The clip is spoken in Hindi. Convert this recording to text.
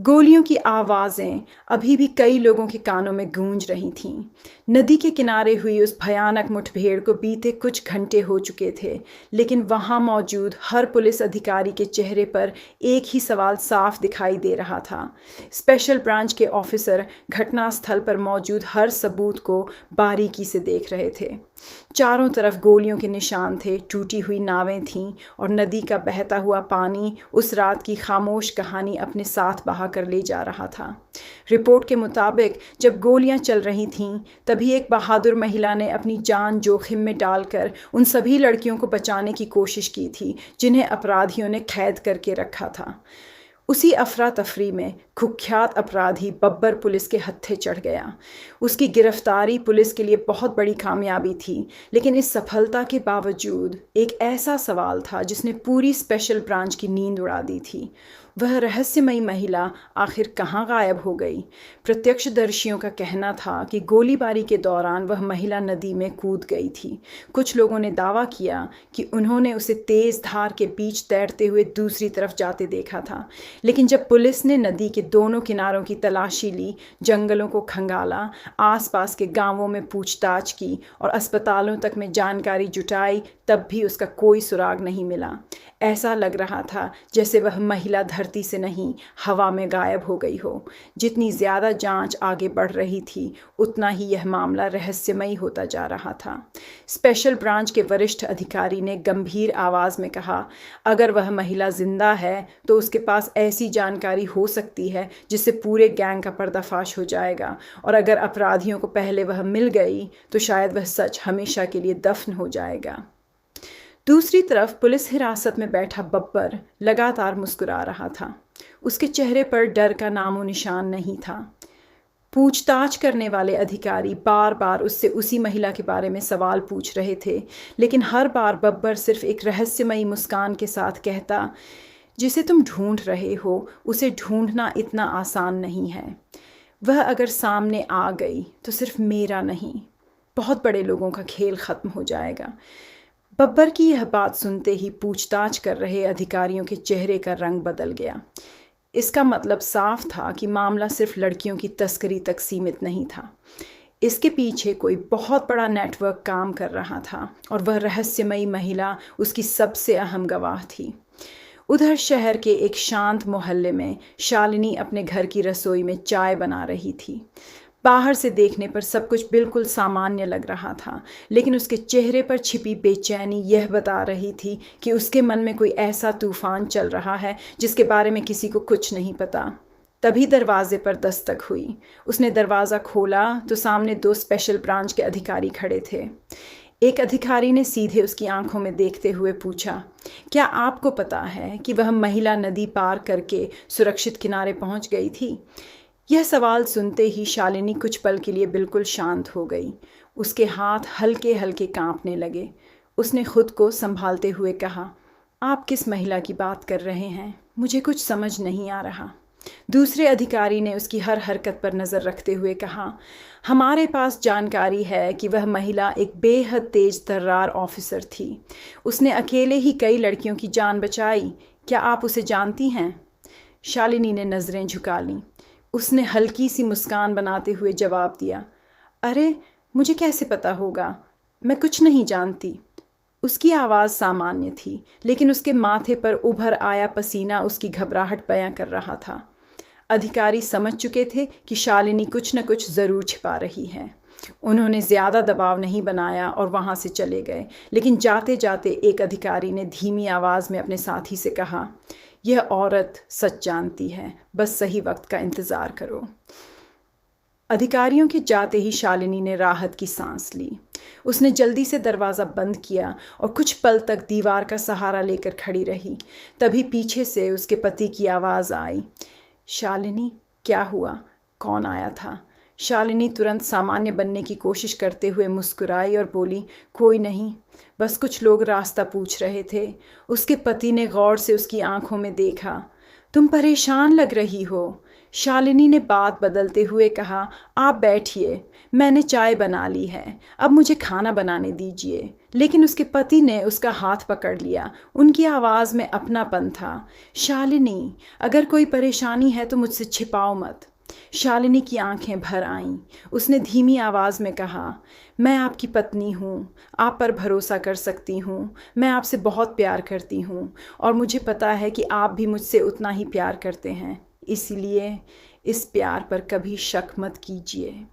गोलियों की आवाज़ें अभी भी कई लोगों के कानों में गूंज रही थीं। नदी के किनारे हुई उस भयानक मुठभेड़ को बीते कुछ घंटे हो चुके थे, लेकिन वहाँ मौजूद हर पुलिस अधिकारी के चेहरे पर एक ही सवाल साफ दिखाई दे रहा था। स्पेशल ब्रांच के ऑफिसर घटनास्थल पर मौजूद हर सबूत को बारीकी से देख रहे थे। चारों तरफ गोलियों के निशान थे, टूटी हुई नावें थीं और नदी का बहता हुआ पानी उस रात की खामोश कहानी अपने साथ बहा कर ले जा रहा था। रिपोर्ट के मुताबिक जब गोलियां चल रही थीं, तभी एक बहादुर महिला ने अपनी जान जोखिम में डालकर उन सभी लड़कियों को बचाने की कोशिश की थी जिन्हें अपराधियों ने कैद करके रखा था। उसी अफरा तफरी में कुख्यात अपराधी बब्बर पुलिस के हत्थे चढ़ गया। उसकी गिरफ्तारी पुलिस के लिए बहुत बड़ी कामयाबी थी, लेकिन इस सफलता के बावजूद एक ऐसा सवाल था जिसने पूरी स्पेशल ब्रांच की नींद उड़ा दी थी। वह रहस्यमयी महिला आखिर कहाँ गायब हो गई? प्रत्यक्षदर्शियों का कहना था कि गोलीबारी के दौरान वह महिला नदी में कूद गई थी। कुछ लोगों ने दावा किया कि उन्होंने उसे तेज़ धार के बीच तैरते हुए दूसरी तरफ जाते देखा था, लेकिन जब पुलिस ने नदी के दोनों किनारों की तलाशी ली, जंगलों को खंगाला, आसपास के गांवों में पूछताछ की और अस्पतालों तक में जानकारी जुटाई, तब भी उसका कोई सुराग नहीं मिला। ऐसा लग रहा था जैसे वह महिला धरती से नहीं, हवा में गायब हो गई हो। जितनी ज़्यादा जांच आगे बढ़ रही थी, उतना ही यह मामला रहस्यमयी होता जा रहा था। स्पेशल ब्रांच के वरिष्ठ अधिकारी ने गंभीर आवाज़ में कहा, अगर वह महिला जिंदा है तो उसके पास ऐसी जानकारी हो सकती है जिससे पूरे गैंग का पर्दाफाश हो जाएगा, और अगर अपराधियों को पहले वह मिल गई तो शायद वह सच हमेशा के लिए दफन हो जाएगा। दूसरी तरफ पुलिस हिरासत में बैठा बब्बर लगातार मुस्कुरा रहा था। उसके चेहरे पर डर का नामो निशान नहीं था। पूछताछ करने वाले अधिकारी बार बार उससे उसी महिला के बारे में सवाल पूछ रहे थे, लेकिन हर बार बब्बर सिर्फ एक रहस्यमयी मुस्कान के साथ कहता, जिसे तुम ढूंढ रहे हो उसे ढूंढना इतना आसान नहीं है। वह अगर सामने आ गई तो सिर्फ मेरा नहीं, बहुत बड़े लोगों का खेल ख़त्म हो जाएगा। बब्बर की यह बात सुनते ही पूछताछ कर रहे अधिकारियों के चेहरे का रंग बदल गया। इसका मतलब साफ था कि मामला सिर्फ लड़कियों की तस्करी तक सीमित नहीं था। इसके पीछे कोई बहुत बड़ा नेटवर्क काम कर रहा था और वह रहस्यमयी महिला उसकी सबसे अहम गवाह थी। उधर शहर के एक शांत मोहल्ले में शालिनी अपने घर की रसोई में चाय बना रही थी। बाहर से देखने पर सब कुछ बिल्कुल सामान्य लग रहा था, लेकिन उसके चेहरे पर छिपी बेचैनी यह बता रही थी कि उसके मन में कोई ऐसा तूफान चल रहा है जिसके बारे में किसी को कुछ नहीं पता। तभी दरवाजे पर दस्तक हुई। उसने दरवाज़ा खोला तो सामने 2 स्पेशल ब्रांच के अधिकारी खड़े थे। एक अधिकारी ने सीधे उसकी आंखों में देखते हुए पूछा, क्या आपको पता है कि वह महिला नदी पार करके सुरक्षित किनारे पहुंच गई थी? यह सवाल सुनते ही शालिनी कुछ पल के लिए बिल्कुल शांत हो गई। उसके हाथ हल्के हल्के कांपने लगे। उसने खुद को संभालते हुए कहा, आप किस महिला की बात कर रहे हैं? मुझे कुछ समझ नहीं आ रहा। दूसरे अधिकारी ने उसकी हर हरकत पर नज़र रखते हुए कहा, हमारे पास जानकारी है कि वह महिला एक बेहद तेज तर्रार ऑफिसर थी। उसने अकेले ही कई लड़कियों की जान बचाई। क्या आप उसे जानती हैं? शालिनी ने नज़रें झुका लीं। उसने हल्की सी मुस्कान बनाते हुए जवाब दिया, अरे मुझे कैसे पता होगा, मैं कुछ नहीं जानती। उसकी आवाज़ सामान्य थी, लेकिन उसके माथे पर उभर आया पसीना उसकी घबराहट बयां कर रहा था। अधिकारी समझ चुके थे कि शालिनी कुछ न कुछ ज़रूर छिपा रही है। उन्होंने ज़्यादा दबाव नहीं बनाया और वहाँ से चले गए, लेकिन जाते जाते एक अधिकारी ने धीमी आवाज़ में अपने साथी से कहा, यह औरत सच जानती है, बस सही वक्त का इंतज़ार करो। अधिकारियों के जाते ही शालिनी ने राहत की सांस ली। उसने जल्दी से दरवाज़ा बंद किया और कुछ पल तक दीवार का सहारा लेकर खड़ी रही। तभी पीछे से उसके पति की आवाज़ आई, शालिनी क्या हुआ? कौन आया था? शालिनी तुरंत सामान्य बनने की कोशिश करते हुए मुस्कुराई और बोली, कोई नहीं, बस कुछ लोग रास्ता पूछ रहे थे। उसके पति ने गौर से उसकी आंखों में देखा। तुम परेशान लग रही हो। शालिनी ने बात बदलते हुए कहा, आप बैठिए, मैंने चाय बना ली है, अब मुझे खाना बनाने दीजिए। लेकिन उसके पति ने उसका हाथ पकड़ लिया। उनकी आवाज़ में अपनापन था। शालिनी, अगर कोई परेशानी है तो मुझसे छिपाओ मत। शालिनी की आंखें भर आईं। उसने धीमी आवाज़ में कहा, मैं आपकी पत्नी हूँ, आप पर भरोसा कर सकती हूँ। मैं आपसे बहुत प्यार करती हूँ और मुझे पता है कि आप भी मुझसे उतना ही प्यार करते हैं। इसलिए इस प्यार पर कभी शक मत कीजिए।